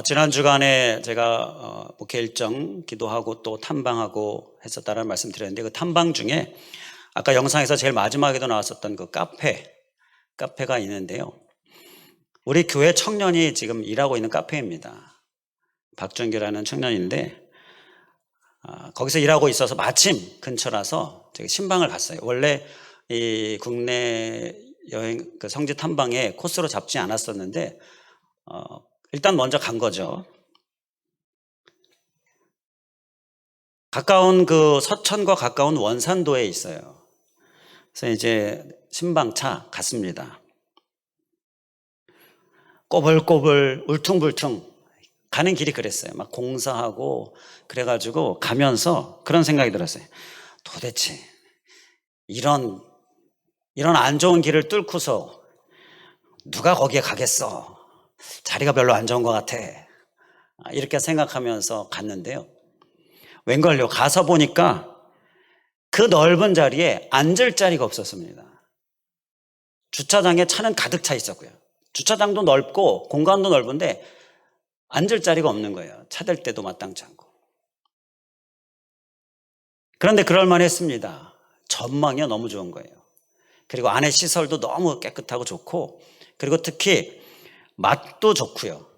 지난 주간에 제가 목회 일정 기도하고 또 탐방하고 했었다는 말씀 드렸는데, 그 탐방 중에 아까 영상에서 제일 마지막에도 나왔었던 그 카페가 있는데요. 우리 교회 청년이 지금 일하고 있는 카페입니다. 박준규라는 청년인데 거기서 일하고 있어서 마침 근처라서 제가 신방을 갔어요. 원래 이 국내 여행 그 성지 탐방에 코스로 잡지 않았었는데 일단 먼저 간 거죠. 가까운 그 서천과 가까운 원산도에 있어요. 그래서 이제 신방차 갔습니다. 꼬불꼬불 울퉁불퉁 가는 길이 그랬어요. 막 공사하고 그래가지고 가면서 그런 생각이 들었어요. 도대체 이런 안 좋은 길을 뚫고서 누가 거기에 가겠어? 자리가 별로 안 좋은 것 같아. 이렇게 생각하면서 갔는데요. 웬걸요? 가서 보니까 그 넓은 자리에 앉을 자리가 없었습니다. 주차장에 차는 가득 차 있었고요. 주차장도 넓고 공간도 넓은데 앉을 자리가 없는 거예요. 차 댈 때도 마땅치 않고. 그런데 그럴만 했습니다. 전망이 너무 좋은 거예요. 그리고 안에 시설도 너무 깨끗하고 좋고, 그리고 특히 맛도 좋고요.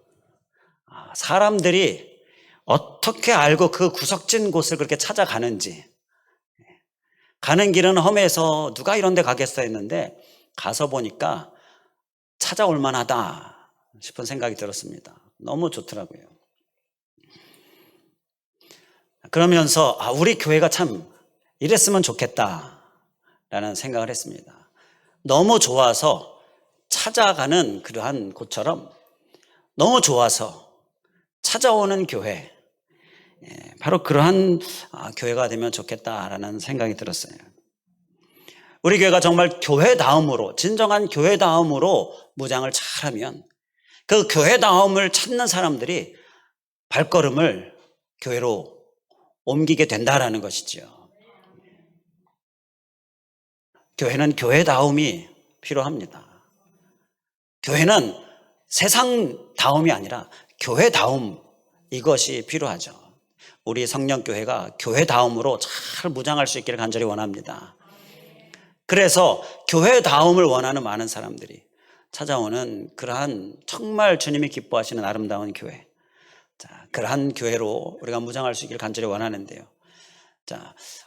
사람들이 어떻게 알고 그 구석진 곳을 그렇게 찾아가는지. 가는 길은 험해서 누가 이런 데 가겠어 했는데 가서 보니까 찾아올 만하다 싶은 생각이 들었습니다. 너무 좋더라고요. 그러면서 우리 교회가 참 이랬으면 좋겠다라는 생각을 했습니다. 너무 좋아서 찾아가는 그러한 곳처럼 너무 좋아서 찾아오는 교회, 바로 그러한 교회가 되면 좋겠다라는 생각이 들었어요. 우리 교회가 정말 교회다움으로, 진정한 교회다움으로 무장을 잘하면 그 교회다움을 찾는 사람들이 발걸음을 교회로 옮기게 된다라는 것이죠. 교회는 교회다움이 필요합니다. 교회는 세상다움이 아니라 교회다움, 이것이 필요하죠. 우리 성령교회가 교회다움으로 잘 무장할 수 있기를 간절히 원합니다. 그래서 교회다움을 원하는 많은 사람들이 찾아오는 그러한 정말 주님이 기뻐하시는 아름다운 교회, 그러한 교회로 우리가 무장할 수 있기를 간절히 원하는데요.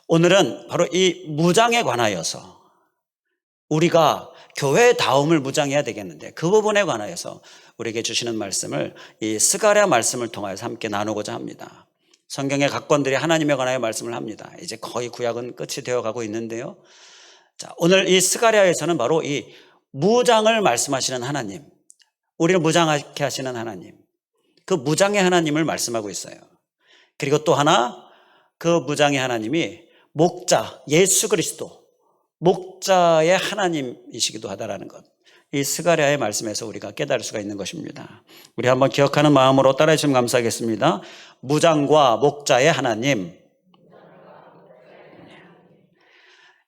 오늘은 바로 이 무장에 관하여서 우리가 교회다움을 무장해야 되겠는데, 그 부분에 관하여서 우리에게 주시는 말씀을 이 스가랴 말씀을 통하여서 함께 나누고자 합니다. 성경의 각권들이 하나님에 관하여 말씀을 합니다. 이제 거의 구약은 끝이 되어가고 있는데요. 오늘 이 스가랴에서는 바로 이 무장을 말씀하시는 하나님, 우리를 무장하게 하시는 하나님, 그 무장의 하나님을 말씀하고 있어요. 그리고 또 하나, 그 무장의 하나님이 목자 예수 그리스도, 목자의 하나님이시기도 하다라는 것, 이 스가랴의 말씀에서 우리가 깨달을 수가 있는 것입니다. 우리 한번 기억하는 마음으로 따라해 주시면 감사하겠습니다. 무장과 목자의 하나님.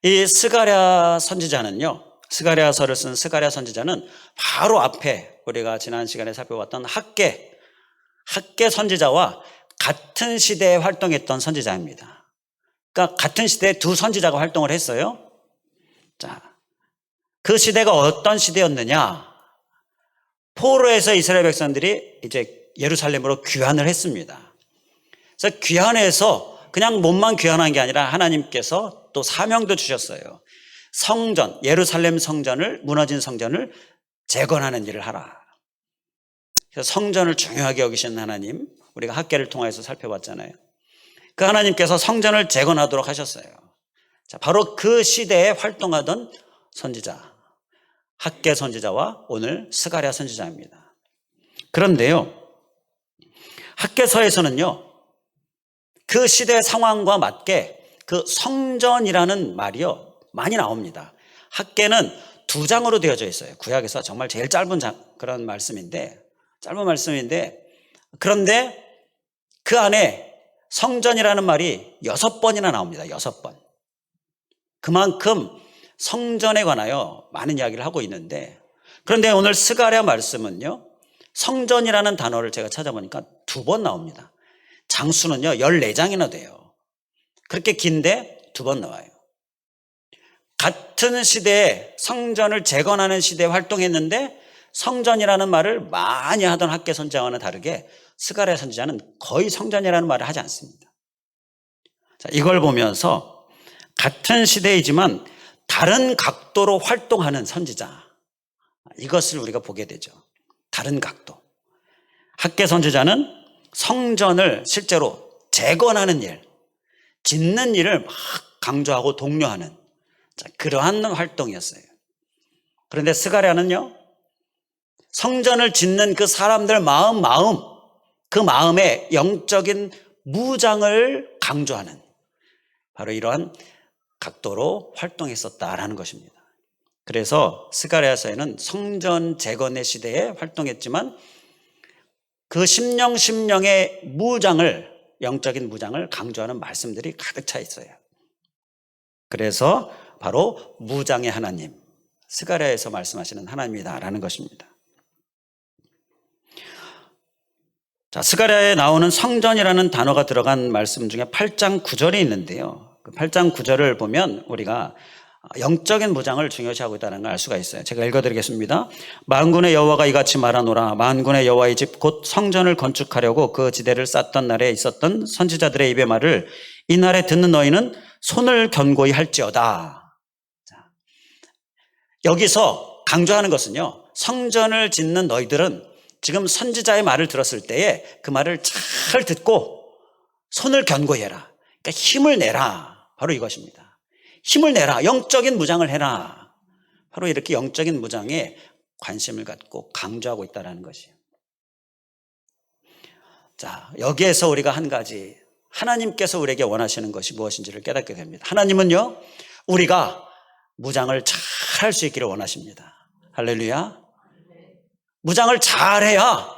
이 스가랴 선지자는요, 스가랴서를 쓴 스가랴 선지자는 바로 앞에 우리가 지난 시간에 살펴봤던 학개 선지자와 같은 시대에 활동했던 선지자입니다. 그러니까 같은 시대에 두 선지자가 활동을 했어요. 그 시대가 어떤 시대였느냐? 포로에서 이스라엘 백성들이 이제 예루살렘으로 귀환을 했습니다. 그래서 귀환해서 그냥 몸만 귀환한 게 아니라 하나님께서 또 사명도 주셨어요. 성전, 예루살렘 성전을, 무너진 성전을 재건하는 일을 하라. 그래서 성전을 중요하게 여기시는 하나님, 우리가 학개를 통해서 살펴봤잖아요. 그 하나님께서 성전을 재건하도록 하셨어요. 바로 그 시대에 활동하던 선지자, 학개 선지자와 오늘 스가랴 선지자입니다. 그런데요, 학개서에서는요, 그 시대 상황과 맞게 그 성전이라는 말이요 많이 나옵니다. 학개는 2장으로 되어져 있어요. 구약에서 정말 제일 짧은 그런 말씀인데, 짧은 말씀인데, 그런데 그 안에 성전이라는 말이 6번이나 나옵니다. 6번. 그만큼 성전에 관하여 많은 이야기를 하고 있는데, 그런데 오늘 스가랴 말씀은요, 성전이라는 단어를 제가 찾아보니까 2번 나옵니다. 장수는요 14장이나 돼요. 그렇게 긴데 2번 나와요. 같은 시대에 성전을 재건하는 시대에 활동했는데 성전이라는 말을 많이 하던 학개 선지자와는 다르게 스가랴 선지자는 거의 성전이라는 말을 하지 않습니다. 자, 이걸 보면서 같은 시대이지만 다른 각도로 활동하는 선지자, 이것을 우리가 보게 되죠. 다른 각도. 학개 선지자는 성전을 실제로 재건하는 일, 짓는 일을 막 강조하고 독려하는 그러한 활동이었어요. 그런데 스가랴는요 성전을 짓는 그 사람들 마음, 그 마음의 영적인 무장을 강조하는 바로 이러한 각도로 활동했었다라는 것입니다. 그래서 스가랴서에는 성전 재건의 시대에 활동했지만 그 심령의 무장을, 영적인 무장을 강조하는 말씀들이 가득 차 있어요. 그래서 바로 무장의 하나님, 스가랴에서 말씀하시는 하나님이다라는 것입니다. 자, 스가랴에 나오는 성전이라는 단어가 들어간 말씀 중에 8장 9절이 있는데요. 그 8장 9절을 보면 우리가 영적인 무장을 중요시하고 있다는 걸 알 수가 있어요. 제가 읽어드리겠습니다. 만군의 여호와가 이같이 말하노라. 만군의 여호와의 집 곧 성전을 건축하려고 그 지대를 쌓던 날에 있었던 선지자들의 입의 말을 이 날에 듣는 너희는 손을 견고히 할지어다. 자, 여기서 강조하는 것은요, 성전을 짓는 너희들은 지금 선지자의 말을 들었을 때에 그 말을 잘 듣고 손을 견고히 해라. 그러니까 힘을 내라. 바로 이것입니다. 힘을 내라. 영적인 무장을 해라. 바로 이렇게 영적인 무장에 관심을 갖고 강조하고 있다는 것이에요. 자, 여기에서 우리가 한 가지, 하나님께서 우리에게 원하시는 것이 무엇인지를 깨닫게 됩니다. 하나님은요, 우리가 무장을 잘 할 수 있기를 원하십니다. 할렐루야. 무장을 잘해야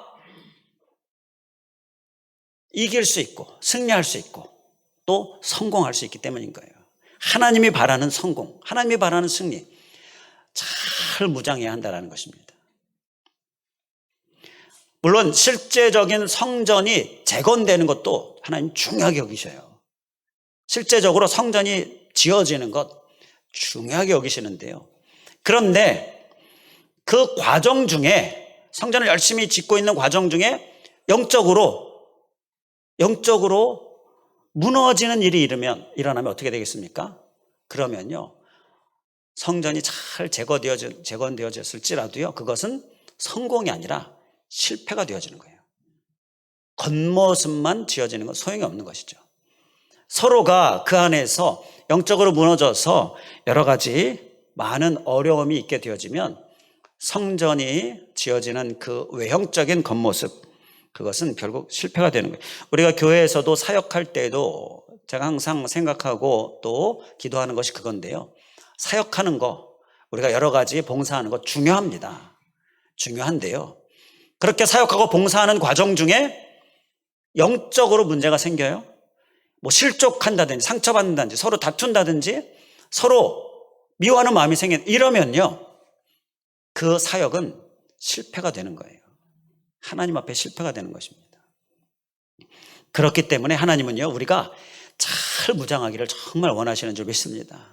이길 수 있고 승리할 수 있고 또 성공할 수 있기 때문인 거예요. 하나님이 바라는 성공, 하나님이 바라는 승리, 잘 무장해야 한다는 것입니다. 물론 실제적인 성전이 재건되는 것도 하나님 중요하게 여기셔요. 실제적으로 성전이 지어지는 것 중요하게 여기시는데요. 그런데 그 과정 중에, 성전을 열심히 짓고 있는 과정 중에 영적으로 무너지는 일이 일어나면 어떻게 되겠습니까? 그러면요, 성전이 잘 재건되어졌을지라도요, 그것은 성공이 아니라 실패가 되어지는 거예요. 겉모습만 지어지는 건 소용이 없는 것이죠. 서로가 그 안에서 영적으로 무너져서 여러 가지 많은 어려움이 있게 되어지면 성전이 지어지는 그 외형적인 겉모습, 그것은 결국 실패가 되는 거예요. 우리가 교회에서도 사역할 때도 제가 항상 생각하고 또 기도하는 것이 그건데요. 사역하는 거, 우리가 여러 가지 봉사하는 거 중요합니다. 중요한데요. 그렇게 사역하고 봉사하는 과정 중에 영적으로 문제가 생겨요. 뭐 실족한다든지 상처받는다든지 서로 다툰다든지 서로 미워하는 마음이 이러면요, 그 사역은 실패가 되는 거예요. 하나님 앞에 실패가 되는 것입니다. 그렇기 때문에 하나님은요, 우리가 잘 무장하기를 정말 원하시는 줄 믿습니다.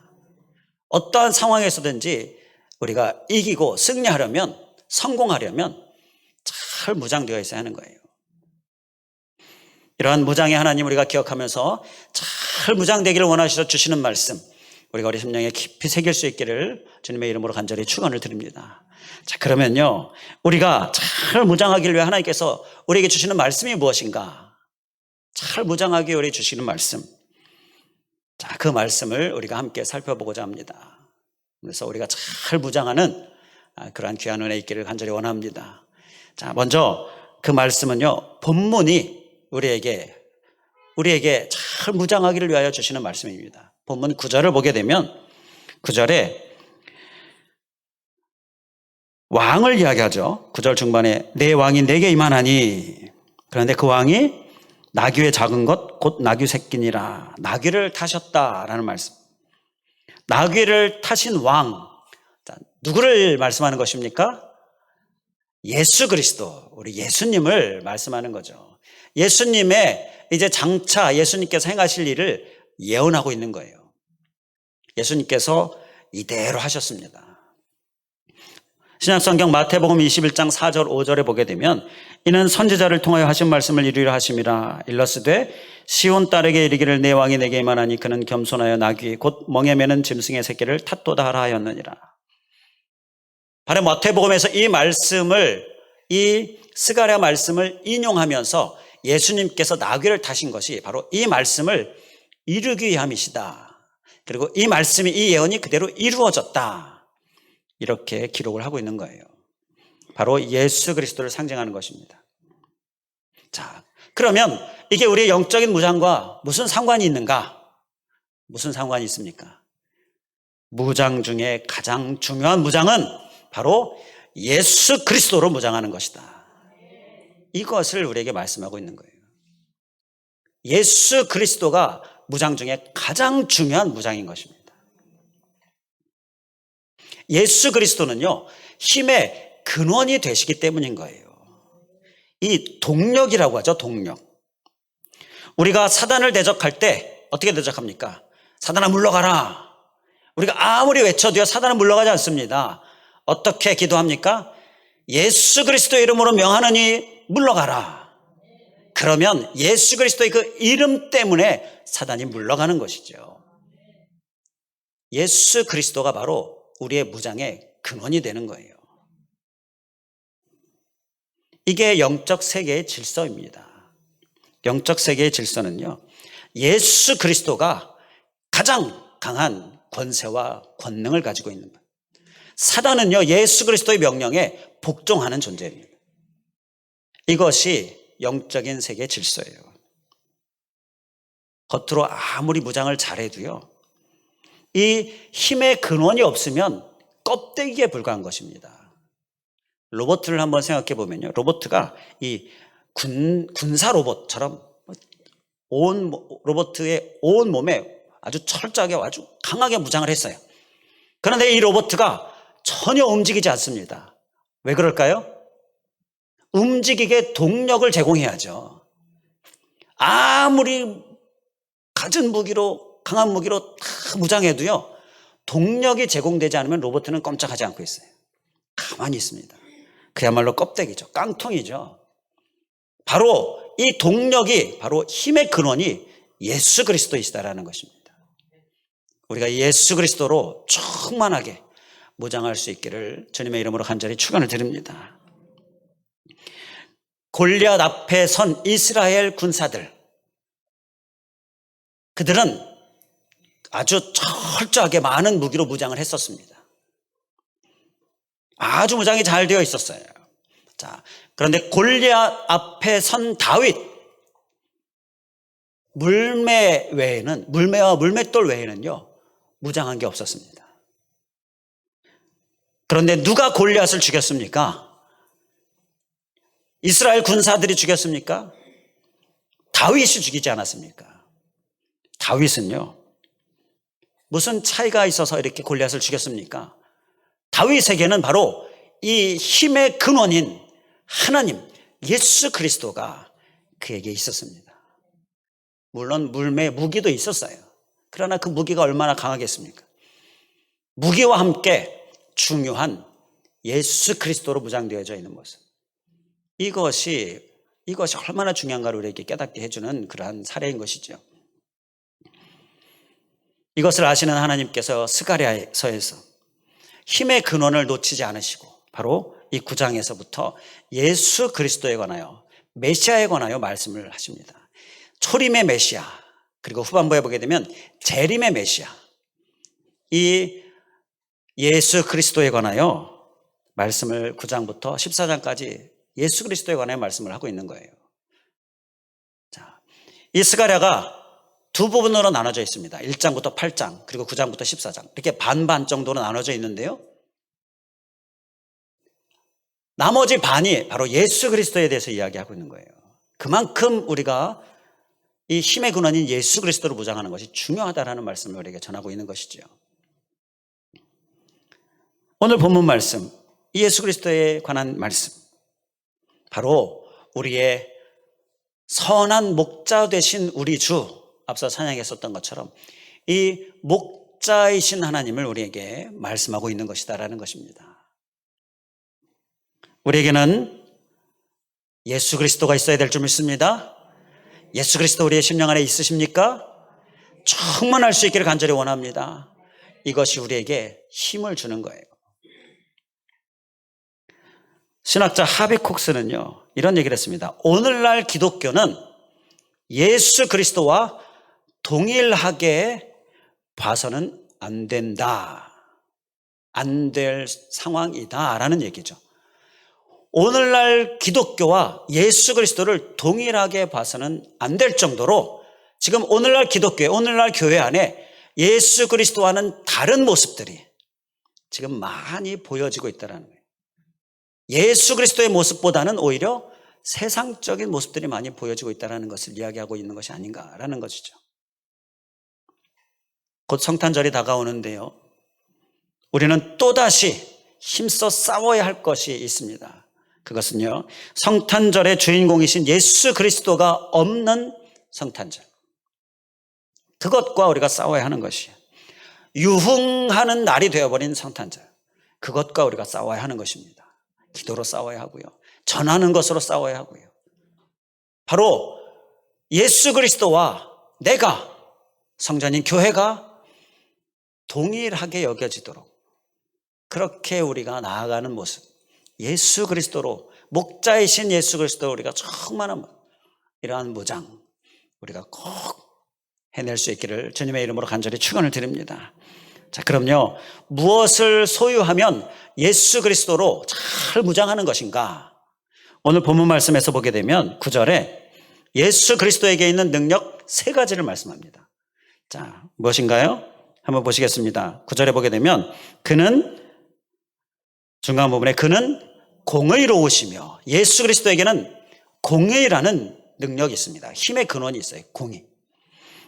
어떠한 상황에서든지 우리가 이기고 승리하려면, 성공하려면 잘 무장되어 있어야 하는 거예요. 이러한 무장의 하나님 우리가 기억하면서 잘 무장되기를 원하셔서 주시는 말씀, 우리가 우리 심령에 깊이 새길 수 있기를 주님의 이름으로 간절히 축원을 드립니다. 자, 그러면요, 우리가 잘 무장하기를 위해 하나님께서 우리에게 주시는 말씀이 무엇인가? 잘 무장하기 위해 우리에게 주시는 말씀. 자, 그 말씀을 우리가 함께 살펴보고자 합니다. 그래서 우리가 잘 무장하는 그러한 귀한 은혜 있기를 간절히 원합니다. 자, 먼저 그 말씀은요, 본문이 우리에게 잘 무장하기를 위하여 주시는 말씀입니다. 본문 9절을 보게 되면 9절에 왕을 이야기하죠. 9절 중반에 내 왕이 내게 임하나니, 그런데 그 왕이 나귀의 작은 것 곧 나귀 새끼니라. 나귀를 타셨다라는 말씀. 나귀를 타신 왕, 누구를 말씀하는 것입니까? 예수 그리스도, 우리 예수님을 말씀하는 거죠. 예수님의 이제 장차 예수님께서 행하실 일을 예언하고 있는 거예요. 예수님께서 이대로 하셨습니다. 신약성경 마태복음 21장 4절 5절에 보게 되면 이는 선지자를 통하여 하신 말씀을 이루려 하심이라. 일러스되 시온 딸에게 이르기를 내 왕이 내게 임하나니 그는 겸손하여 나귀 곧 멍에 매는 짐승의 새끼를 탓도다 하라 하였느니라. 바로 마태복음에서 이 말씀을, 이 스가랴 말씀을 인용하면서 예수님께서 나귀를 타신 것이 바로 이 말씀을 이루기 위함이시다. 그리고 이 말씀이, 이 예언이 그대로 이루어졌다. 이렇게 기록을 하고 있는 거예요. 바로 예수 그리스도를 상징하는 것입니다. 자, 그러면 이게 우리의 영적인 무장과 무슨 상관이 있는가? 무슨 상관이 있습니까? 무장 중에 가장 중요한 무장은 바로 예수 그리스도로 무장하는 것이다. 이것을 우리에게 말씀하고 있는 거예요. 예수 그리스도가 무장 중에 가장 중요한 무장인 것입니다. 예수 그리스도는요, 힘의 근원이 되시기 때문인 거예요. 이 동력이라고 하죠, 동력. 우리가 사단을 대적할 때 어떻게 대적합니까? 사단아 물러가라. 우리가 아무리 외쳐도요, 사단은 물러가지 않습니다. 어떻게 기도합니까? 예수 그리스도의 이름으로 명하느니 물러가라. 그러면 예수 그리스도의 그 이름 때문에 사단이 물러가는 것이죠. 예수 그리스도가 바로 우리의 무장의 근원이 되는 거예요. 이게 영적 세계의 질서입니다. 영적 세계의 질서는요, 예수 그리스도가 가장 강한 권세와 권능을 가지고 있는 거예요. 사단은요, 예수 그리스도의 명령에 복종하는 존재입니다. 이것이 영적인 세계의 질서예요. 겉으로 아무리 무장을 잘해도요, 이 힘의 근원이 없으면 껍데기에 불과한 것입니다. 로봇을 한번 생각해 보면요, 로봇가 이 군사 로봇처럼 로봇의 온 몸에 아주 철저하게 아주 강하게 무장을 했어요. 그런데 이 로봇가 전혀 움직이지 않습니다. 왜 그럴까요? 움직이게 동력을 제공해야죠. 아무리 갖은 무기로, 강한 무기로 다 무장해도요, 동력이 제공되지 않으면 로봇은 꼼짝하지 않고 있어요. 가만히 있습니다. 그야말로 껍데기죠. 깡통이죠. 바로 이 동력이, 바로 힘의 근원이 예수 그리스도이시다라는 것입니다. 우리가 예수 그리스도로 충만하게 무장할 수 있기를 주님의 이름으로 간절히 축원을 드립니다. 골리앗 앞에 선 이스라엘 군사들, 그들은 아주 철저하게 많은 무기로 무장을 했었습니다. 아주 무장이 잘 되어 있었어요. 자, 그런데 골리앗 앞에 선 다윗, 물매와 물맷돌 외에는요, 무장한 게 없었습니다. 그런데 누가 골리앗을 죽였습니까? 이스라엘 군사들이 죽였습니까? 다윗이 죽이지 않았습니까? 다윗은요, 무슨 차이가 있어서 이렇게 골리앗을 죽였습니까? 다윗에게는 바로 이 힘의 근원인 하나님, 예수 그리스도가 그에게 있었습니다. 물론 물매 무기도 있었어요. 그러나 그 무기가 얼마나 강하겠습니까? 무기와 함께 중요한 예수 그리스도로 무장되어져 있는 모습. 이것이 얼마나 중요한가를 우리에게 깨닫게 해주는 그러한 사례인 것이죠. 이것을 아시는 하나님께서 스가랴서에서 힘의 근원을 놓치지 않으시고 바로 이 9장에서부터 예수 그리스도에 관하여, 메시아에 관하여 말씀을 하십니다. 초림의 메시아, 그리고 후반부에 보게 되면 재림의 메시아, 이 예수 그리스도에 관하여 말씀을 9장부터 14장까지 예수 그리스도에 관하여 말씀을 하고 있는 거예요. 자, 이 스가랴가 두 부분으로 나눠져 있습니다. 1장부터 8장, 그리고 9장부터 14장. 이렇게 반반 정도로 나눠져 있는데요, 나머지 반이 바로 예수 그리스도에 대해서 이야기하고 있는 거예요. 그만큼 우리가 이 힘의 근원인 예수 그리스도로 무장하는 것이 중요하다라는 말씀을 우리에게 전하고 있는 것이죠. 오늘 본문 말씀, 이 예수 그리스도에 관한 말씀, 바로 우리의 선한 목자 되신 우리 주, 앞서 찬양했었던 것처럼 이 목자이신 하나님을 우리에게 말씀하고 있는 것이다라는 것입니다. 우리에게는 예수 그리스도가 있어야 될 줄 믿습니다. 예수 그리스도 우리의 심령 안에 있으십니까? 충만할 수 있기를 간절히 원합니다. 이것이 우리에게 힘을 주는 거예요. 신학자 하비콕스는요, 이런 얘기를 했습니다. 오늘날 기독교는 예수 그리스도와 동일하게 봐서는 안 된다. 안 될 상황이다 라는 얘기죠. 오늘날 기독교와 예수 그리스도를 동일하게 봐서는 안 될 정도로 지금 오늘날 기독교회, 오늘날 교회 안에 예수 그리스도와는 다른 모습들이 지금 많이 보여지고 있다는 거예요. 예수 그리스도의 모습보다는 오히려 세상적인 모습들이 많이 보여지고 있다는 것을 이야기하고 있는 것이 아닌가라는 것이죠. 곧 성탄절이 다가오는데요, 우리는 또다시 힘써 싸워야 할 것이 있습니다. 그것은요, 성탄절의 주인공이신 예수 그리스도가 없는 성탄절, 그것과 우리가 싸워야 하는 것이에요. 유흥하는 날이 되어버린 성탄절, 그것과 우리가 싸워야 하는 것입니다. 기도로 싸워야 하고요, 전하는 것으로 싸워야 하고요. 바로 예수 그리스도와 내가, 성전인 교회가 동일하게 여겨지도록 그렇게 우리가 나아가는 모습, 예수 그리스도로, 목자이신 예수 그리스도로 우리가 충만한 이러한 무장 우리가 꼭 해낼 수 있기를 주님의 이름으로 간절히 축원을 드립니다. 자, 그럼요, 무엇을 소유하면 예수 그리스도로 잘 무장하는 것인가? 오늘 본문 말씀에서 보게 되면 9절에 예수 그리스도에게 있는 능력 3가지를 말씀합니다. 자, 무엇인가요? 한번 보시겠습니다. 9절에 보게 되면 그는, 중간 부분에 그는 공의로우시며, 예수 그리스도에게는 공의라는 능력이 있습니다. 힘의 근원이 있어요. 공의.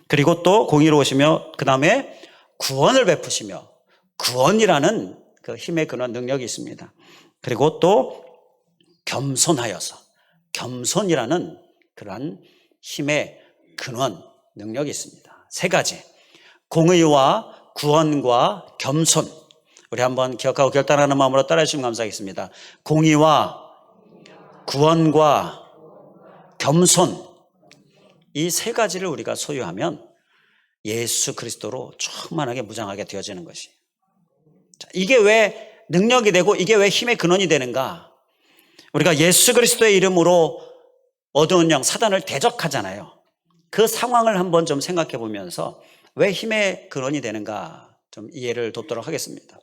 그리고 또 공의로우시며 그 다음에 구원을 베푸시며, 구원이라는 그 힘의 근원 능력이 있습니다. 그리고 또 겸손하여서, 겸손이라는 그러한 힘의 근원 능력이 있습니다. 3가지, 공의와 구원과 겸손, 우리 한번 기억하고 결단하는 마음으로 따라해 주시면 감사하겠습니다. 공의와 구원과 겸손, 이 3가지를 우리가 소유하면 예수 그리스도로 충만하게 무장하게 되어지는 것이에요. 자, 이게 왜 능력이 되고 이게 왜 힘의 근원이 되는가? 우리가 예수 그리스도의 이름으로 어두운 영 사단을 대적하잖아요. 그 상황을 한번 좀 생각해 보면서 왜 힘의 근원이 되는가 좀 이해를 돕도록 하겠습니다.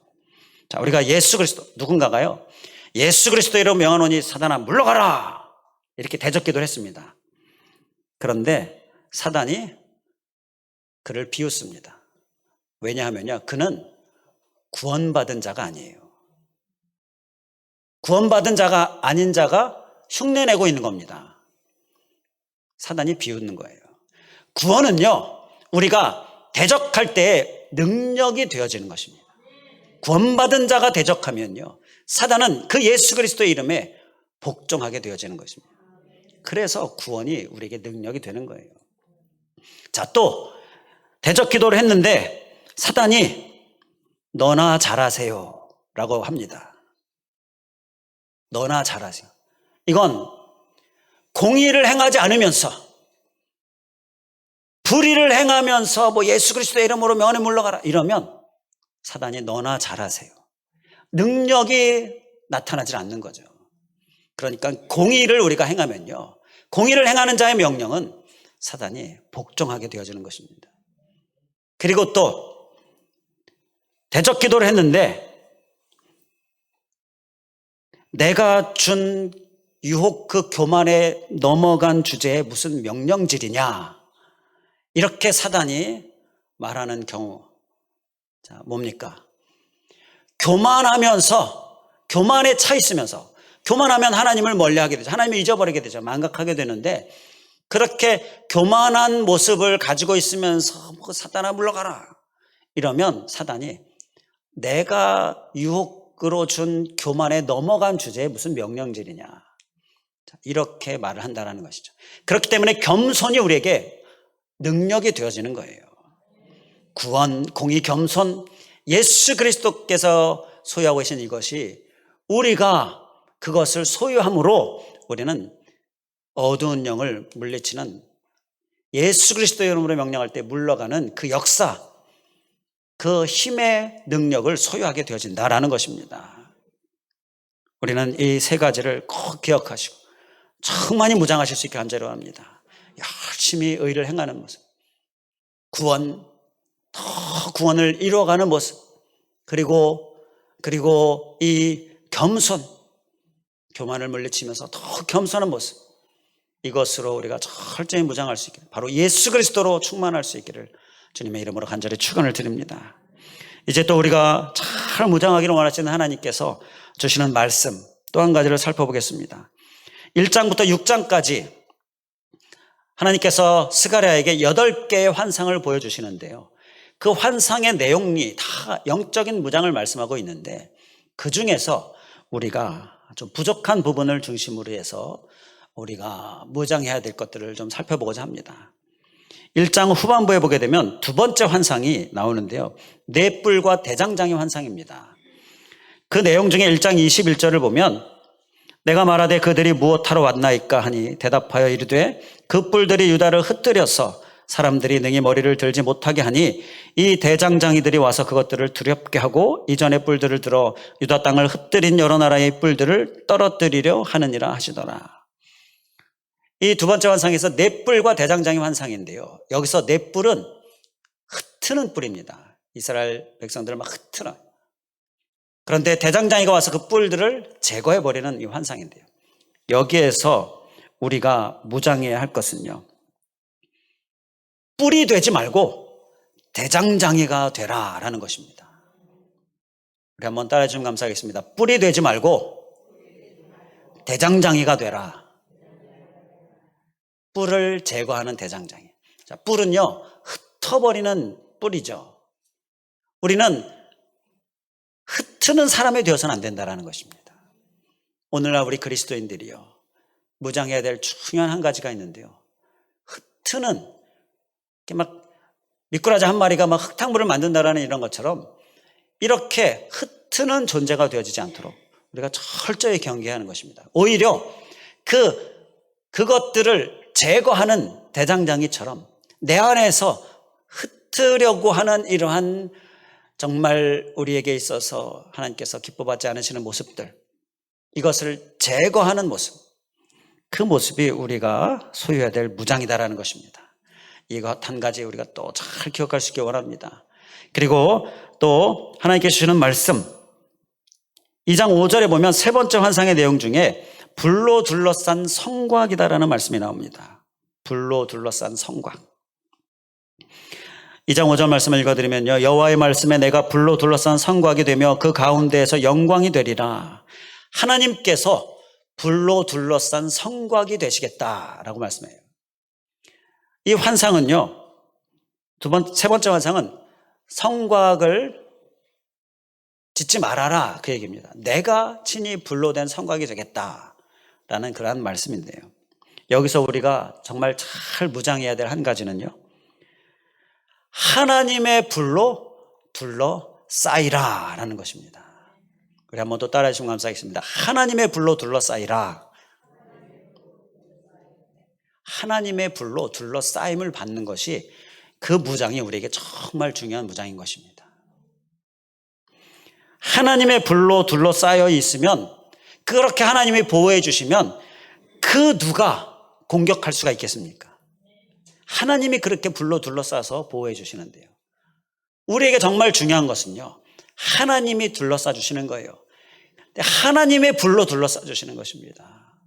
자, 우리가 예수 그리스도, 누군가가요, 예수 그리스도 이름 명하노니 사단아 물러가라, 이렇게 대적 기도를 했습니다. 그런데 사단이 그를 비웃습니다. 왜냐하면요, 그는 구원받은 자가 아니에요. 구원받은 자가 아닌 자가 흉내내고 있는 겁니다. 사단이 비웃는 거예요. 구원은요, 우리가 대적할 때 능력이 되어지는 것입니다. 구원받은 자가 대적하면요, 사단은 그 예수 그리스도의 이름에 복종하게 되어지는 것입니다. 그래서 구원이 우리에게 능력이 되는 거예요. 자, 또 대적 기도를 했는데 사단이 너나 잘하세요 라고 합니다. 너나 잘하세요. 이건 공의를 행하지 않으면서, 불의를 행하면서 뭐 예수 그리스도의 이름으로 명하노니 물러가라 이러면 사단이 너나 잘하세요, 능력이 나타나지 않는 거죠. 그러니까 공의를 우리가 행하면요, 공의를 행하는 자의 명령은 사단이 복종하게 되어지는 것입니다. 그리고 또 대적 기도를 했는데 내가 준 유혹 그 교만에 넘어간 주제에 무슨 명령질이냐, 이렇게 사단이 말하는 경우, 자, 뭡니까? 교만하면서, 교만에 차 있으면서, 교만하면 하나님을 멀리하게 되죠. 하나님을 잊어버리게 되죠. 망각하게 되는데, 그렇게 교만한 모습을 가지고 있으면서 사단아 물러가라 이러면 사단이 내가 유혹으로 준 교만에 넘어간 주제에 무슨 명령질이냐, 이렇게 말을 한다는 것이죠. 그렇기 때문에 겸손이 우리에게 능력이 되어지는 거예요. 구원, 공의, 겸손, 예수 그리스도께서 소유하고 계신 이것이 우리가 그것을 소유함으로 우리는 어두운 영을 물리치는 예수 그리스도의 이름으로 명령할 때 물러가는 그 역사, 그 힘의 능력을 소유하게 되어진다라는 것입니다. 우리는 이 세 가지를 꼭 기억하시고 충만히 무장하실 수 있게 간절히 합니다. 열심히 의를 행하는 모습, 구원, 더 구원을 이루어가는 모습, 그리고 이 겸손, 교만을 물리치면서 더 겸손한 모습, 이것으로 우리가 철저히 무장할 수 있게, 바로 예수 그리스도로 충만할 수 있기를 주님의 이름으로 간절히 축원을 드립니다. 이제 또 우리가 잘 무장하기를 원하시는 하나님께서 주시는 말씀 또 한 가지를 살펴보겠습니다. 1장부터 6장까지 하나님께서 스가랴에게 8개의 환상을 보여주시는데요, 그 환상의 내용이 다 영적인 무장을 말씀하고 있는데 그 중에서 우리가 좀 부족한 부분을 중심으로 해서 우리가 무장해야 될 것들을 좀 살펴보고자 합니다. 1장 후반부에 보게 되면 두 번째 환상이 나오는데요, 넷뿔과 대장장의 환상입니다. 그 내용 중에 1장 21절을 보면 내가 말하되 그들이 무엇하러 왔나이까 하니 대답하여 이르되 그 뿔들이 유다를 흩뜨려서 사람들이 능히 머리를 들지 못하게 하니 이 대장장이들이 와서 그것들을 두렵게 하고 이전의 뿔들을 들어 유다 땅을 흩뜨린 여러 나라의 뿔들을 떨어뜨리려 하느니라 하시더라. 이 두 번째 환상에서 넷뿔과 대장장의 환상인데요, 여기서 넷뿔은 흩트는 뿔입니다. 이스라엘 백성들을 막 흩트러. 그런데 대장장이가 와서 그 뿔들을 제거해버리는 이 환상인데요, 여기에서 우리가 무장해야 할 것은요, 뿔이 되지 말고 대장장이가 되라라는 것입니다. 우리 한번 따라해 주시면 감사하겠습니다. 뿔이 되지 말고 대장장이가 되라. 뿔을 제거하는 대장장이. 자, 뿔은요, 흩어버리는 뿔이죠. 우리는 흩트는 사람이 되어서는 안 된다는 것입니다. 오늘날 우리 그리스도인들이요, 무장해야 될 중요한 한 가지가 있는데요, 흩트는 이렇게 막 미꾸라지 한 마리가 막 흙탕물을 만든다라는 이런 것처럼 이렇게 흩트는 존재가 되어지지 않도록 우리가 철저히 경계하는 것입니다. 오히려 그것들을 제거하는 대장장이처럼 내 안에서 흩으려고 하는 이러한 정말 우리에게 있어서 하나님께서 기뻐받지 않으시는 모습들, 이것을 제거하는 모습, 그 모습이 우리가 소유해야 될 무장이다라는 것입니다. 이것 한 가지 우리가 또 잘 기억할 수 있기 원합니다. 그리고 또 하나님께서 주시는 말씀, 2장 5절에 보면 세 번째 환상의 내용 중에 불로 둘러싼 성곽이다라는 말씀이 나옵니다. 불로 둘러싼 성곽. 2장 5절 말씀을 읽어드리면요, 여호와의 말씀에 내가 불로 둘러싼 성곽이 되며 그 가운데에서 영광이 되리라. 하나님께서 불로 둘러싼 성곽이 되시겠다라고 말씀해요. 이 환상은요, 세 번째 환상은 성곽을 짓지 말아라, 그 얘기입니다. 내가 친히 불로 된 성곽이 되겠다라는 그러한 말씀인데요, 여기서 우리가 정말 잘 무장해야 될 한 가지는요, 하나님의 불로 둘러싸이라 라는 것입니다. 우리 한번 또 따라해 주시면 감사하겠습니다. 하나님의 불로 둘러싸이라. 하나님의 불로 둘러싸임을 받는 것이, 그 무장이 우리에게 정말 중요한 무장인 것입니다. 하나님의 불로 둘러싸여 있으면, 그렇게 하나님이 보호해 주시면 그 누가 공격할 수가 있겠습니까? 하나님이 그렇게 불로 둘러싸서 보호해 주시는데요, 우리에게 정말 중요한 것은요, 하나님이 둘러싸 주시는 거예요. 하나님의 불로 둘러싸 주시는 것입니다.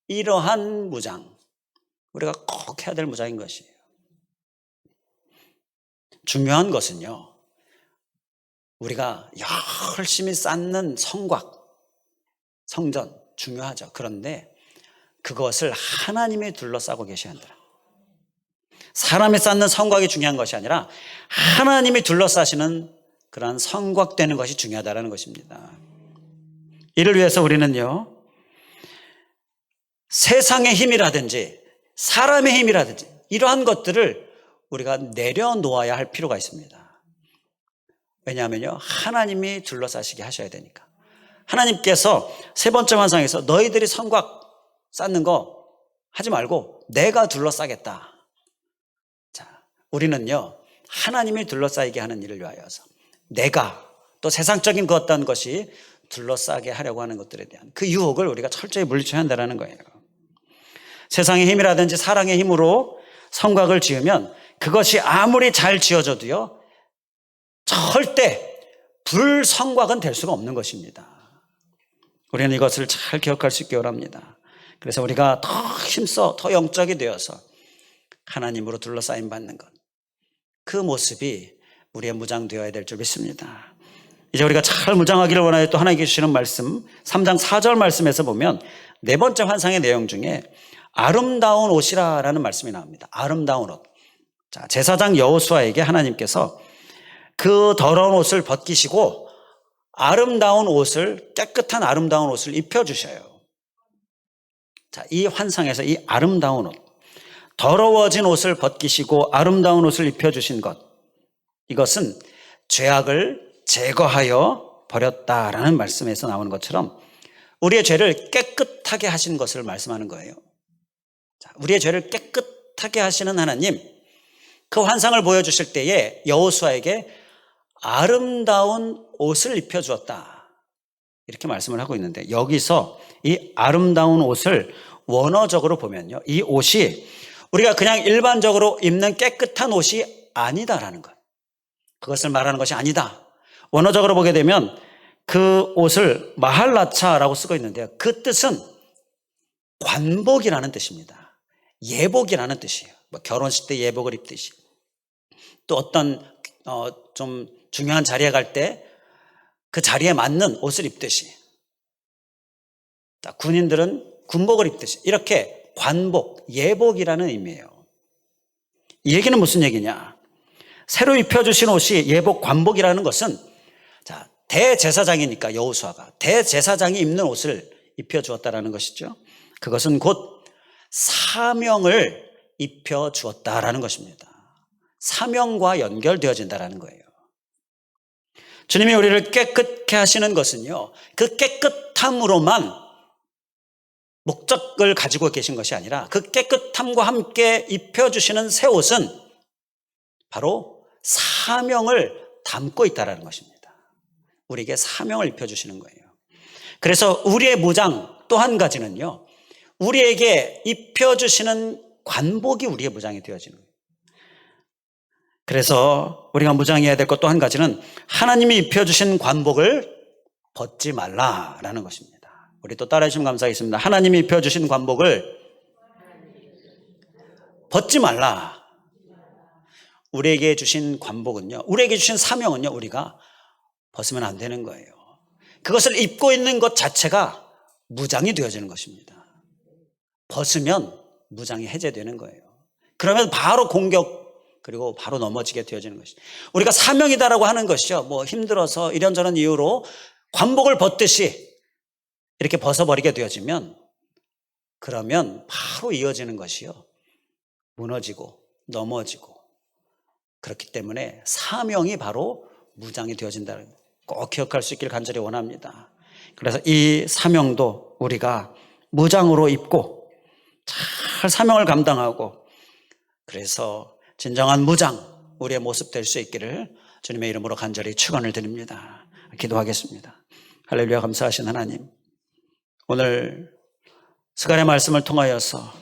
이러한 무장, 우리가 꼭 해야 될 무장인 것이에요. 중요한 것은요, 우리가 열심히 쌓는 성곽, 성전 중요하죠. 그런데 그것을 하나님이 둘러싸고 계셔야 한다. 사람이 쌓는 성곽이 중요한 것이 아니라 하나님이 둘러싸시는 그러한 성곽되는 것이 중요하다는 것입니다. 이를 위해서 우리는요, 세상의 힘이라든지 사람의 힘이라든지 이러한 것들을 우리가 내려놓아야 할 필요가 있습니다. 왜냐하면요, 하나님이 둘러싸시게 하셔야 되니까. 하나님께서 세 번째 환상에서 너희들이 성곽 쌓는 거 하지 말고 내가 둘러싸겠다. 자, 우리는요, 하나님이 둘러싸이게 하는 일을 위하여서 내가 또 세상적인 그 어떤 것이 둘러싸게 하려고 하는 것들에 대한 그 유혹을 우리가 철저히 물리쳐야 한다는 거예요. 세상의 힘이라든지 사랑의 힘으로 성곽을 지으면 그것이 아무리 잘 지어져도요, 절대 불성곽은 될 수가 없는 것입니다. 우리는 이것을 잘 기억할 수 있기 바랍니다. 그래서 우리가 더 힘써 더 영적이 되어서 하나님으로 둘러싸임 받는 것, 그 모습이 우리의 무장되어야 될 줄 믿습니다. 이제 우리가 잘 무장하기를 원하여 또 하나님께 주시는 말씀 3장 4절 말씀에서 보면 네 번째 환상의 내용 중에 아름다운 옷이라는 말씀이 나옵니다. 아름다운 옷. 자, 제사장 여호수아에게 하나님께서 그 더러운 옷을 벗기시고 아름다운 옷을, 깨끗한 아름다운 옷을 입혀주셔요. 자, 이 환상에서 이 아름다운 옷, 더러워진 옷을 벗기시고 아름다운 옷을 입혀주신 것, 이것은 죄악을 제거하여 버렸다라는 말씀에서 나오는 것처럼 우리의 죄를 깨끗하게 하신 것을 말씀하는 거예요. 자, 우리의 죄를 깨끗하게 하시는 하나님, 그 환상을 보여주실 때에 여호수아에게 아름다운 옷을 입혀주었다, 이렇게 말씀을 하고 있는데, 여기서 이 아름다운 옷을 원어적으로 보면요, 이 옷이 우리가 그냥 일반적으로 입는 깨끗한 옷이 아니다라는 것, 그것을 말하는 것이 아니다. 원어적으로 보게 되면 그 옷을 마할라차라고 쓰고 있는데요, 그 뜻은 관복이라는 뜻입니다. 예복이라는 뜻이에요. 뭐 결혼식 때 예복을 입듯이, 또 어떤 좀 중요한 자리에 갈 때 그 자리에 맞는 옷을 입듯이, 군인들은 군복을 입듯이, 이렇게 관복, 예복이라는 의미예요. 이 얘기는 무슨 얘기냐? 새로 입혀주신 옷이 예복, 관복이라는 것은, 자, 대제사장이니까 여호수아가 대제사장이 입는 옷을 입혀주었다라는 것이죠. 그것은 곧 사명을 입혀주었다라는 것입니다. 사명과 연결되어진다라는 거예요. 주님이 우리를 깨끗게 하시는 것은요, 그 깨끗함으로만 목적을 가지고 계신 것이 아니라 그 깨끗함과 함께 입혀주시는 새 옷은 바로 사명을 담고 있다는 것입니다. 우리에게 사명을 입혀주시는 거예요. 그래서 우리의 무장 또 한 가지는요, 우리에게 입혀주시는 관복이 우리의 무장이 되어지는 거예요. 그래서 우리가 무장해야 될 것 또 한 가지는 하나님이 입혀주신 관복을 벗지 말라라는 것입니다. 우리 또 따라해 주시면 감사하겠습니다. 하나님이 입혀주신 관복을 벗지 말라. 우리에게 주신 관복은요, 우리에게 주신 사명은요, 우리가 벗으면 안 되는 거예요. 그것을 입고 있는 것 자체가 무장이 되어지는 것입니다. 벗으면 무장이 해제되는 거예요. 그러면 바로 공격, 그리고 바로 넘어지게 되어지는 것이죠. 우리가 사명이다라고 하는 것이죠. 뭐 힘들어서 이런저런 이유로 관복을 벗듯이 이렇게 벗어버리게 되어지면, 그러면 바로 이어지는 것이요, 무너지고 넘어지고, 그렇기 때문에 사명이 바로 무장이 되어진다는 거 꼭 기억할 수 있기를 간절히 원합니다. 그래서 이 사명도 우리가 무장으로 입고 잘 사명을 감당하고, 그래서 진정한 무장, 우리의 모습 될 수 있기를 주님의 이름으로 간절히 축원을 드립니다. 기도하겠습니다. 할렐루야. 감사하신 하나님, 오늘 스가랴 말씀을 통하여서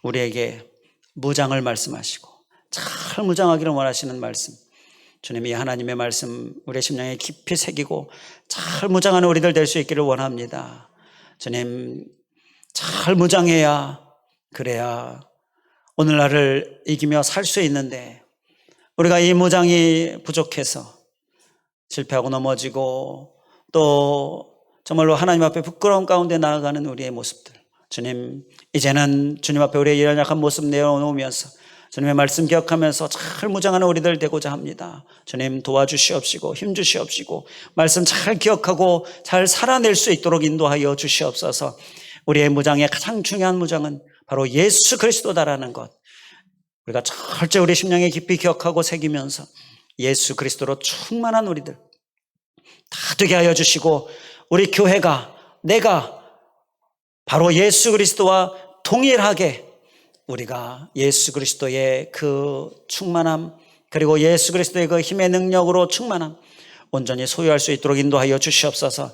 우리에게 무장을 말씀하시고 잘 무장하기를 원하시는 말씀, 주님이 하나님의 말씀 우리의 심령에 깊이 새기고 잘 무장하는 우리들 될 수 있기를 원합니다. 주님, 잘 무장해야, 그래야 오늘날을 이기며 살 수 있는데, 우리가 이 무장이 부족해서 실패하고 넘어지고 또 정말로 하나님 앞에 부끄러운 가운데 나아가는 우리의 모습들, 주님, 이제는 주님 앞에 우리의 이런 약한 모습 내어놓으면서 주님의 말씀 기억하면서 잘 무장하는 우리들 되고자 합니다. 주님, 도와주시옵시고 힘 주시옵시고 말씀 잘 기억하고 잘 살아낼 수 있도록 인도하여 주시옵소서. 우리의 무장의 가장 중요한 무장은 바로 예수 그리스도다라는 것, 우리가 철저히 우리 심령에 깊이 기억하고 새기면서 예수 그리스도로 충만한 우리들 다 되게 하여 주시고, 우리 교회가, 내가 바로 예수 그리스도와 동일하게 우리가 예수 그리스도의 그 충만함, 그리고 예수 그리스도의 그 힘의 능력으로 충만함 온전히 소유할 수 있도록 인도하여 주시옵소서.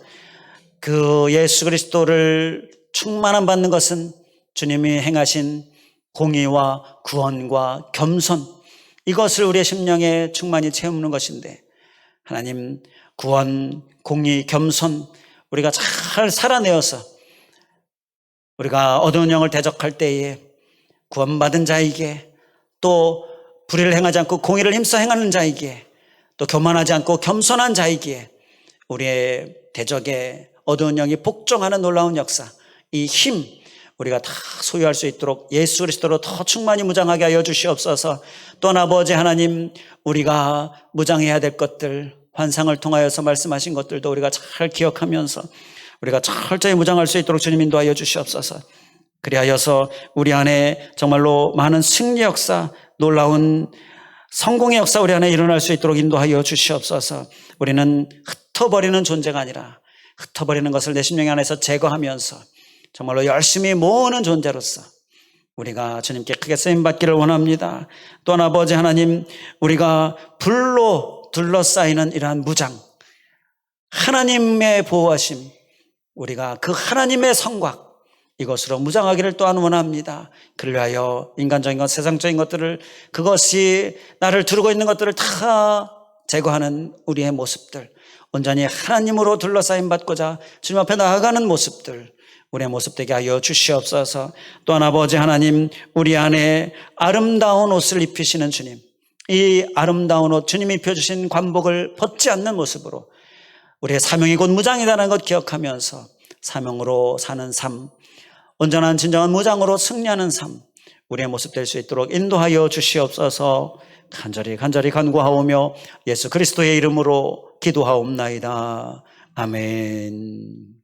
그 예수 그리스도를 충만함 받는 것은 주님이 행하신 공의와 구원과 겸손, 이것을 우리의 심령에 충만히 채우는 것인데, 하나님, 구원, 공의, 겸손 우리가 잘 살아내어서 우리가 어두운 영을 대적할 때에 구원받은 자에게, 또 불의를 행하지 않고 공의를 힘써 행하는 자에게, 또 교만하지 않고 겸손한 자에게 우리의 대적에 어두운 영이 복종하는 놀라운 역사, 이 힘 우리가 다 소유할 수 있도록 예수 그리스도로 더 충만히 무장하게 하여 주시옵소서. 또한 아버지 하나님, 우리가 무장해야 될 것들, 환상을 통하여서 말씀하신 것들도 우리가 잘 기억하면서 우리가 철저히 무장할 수 있도록 주님 인도하여 주시옵소서. 그리하여서 우리 안에 정말로 많은 승리 역사, 놀라운 성공의 역사 우리 안에 일어날 수 있도록 인도하여 주시옵소서. 우리는 흩어버리는 존재가 아니라 흩어버리는 것을 내 심령 안에서 제거하면서 정말로 열심히 모으는 존재로서 우리가 주님께 크게 쓰임받기를 원합니다. 또한 아버지 하나님, 우리가 불로 둘러싸이는 이러한 무장, 하나님의 보호하심, 우리가 그 하나님의 성곽, 이것으로 무장하기를 또한 원합니다. 그리하여 인간적인 것, 세상적인 것들을, 그것이 나를 두르고 있는 것들을 다 제거하는 우리의 모습들, 온전히 하나님으로 둘러싸임 받고자 주님 앞에 나아가는 모습들, 우리의 모습 되게 하여 주시옵소서. 또한 아버지 하나님, 우리 안에 아름다운 옷을 입히시는 주님, 이 아름다운 옷, 주님이 입혀주신 관복을 벗지 않는 모습으로 우리의 사명이 곧 무장이라는 것 기억하면서 사명으로 사는 삶, 온전한 진정한 무장으로 승리하는 삶, 우리의 모습 될 수 있도록 인도하여 주시옵소서. 간절히 간구하오며 예수 그리스도의 이름으로 기도하옵나이다. 아멘.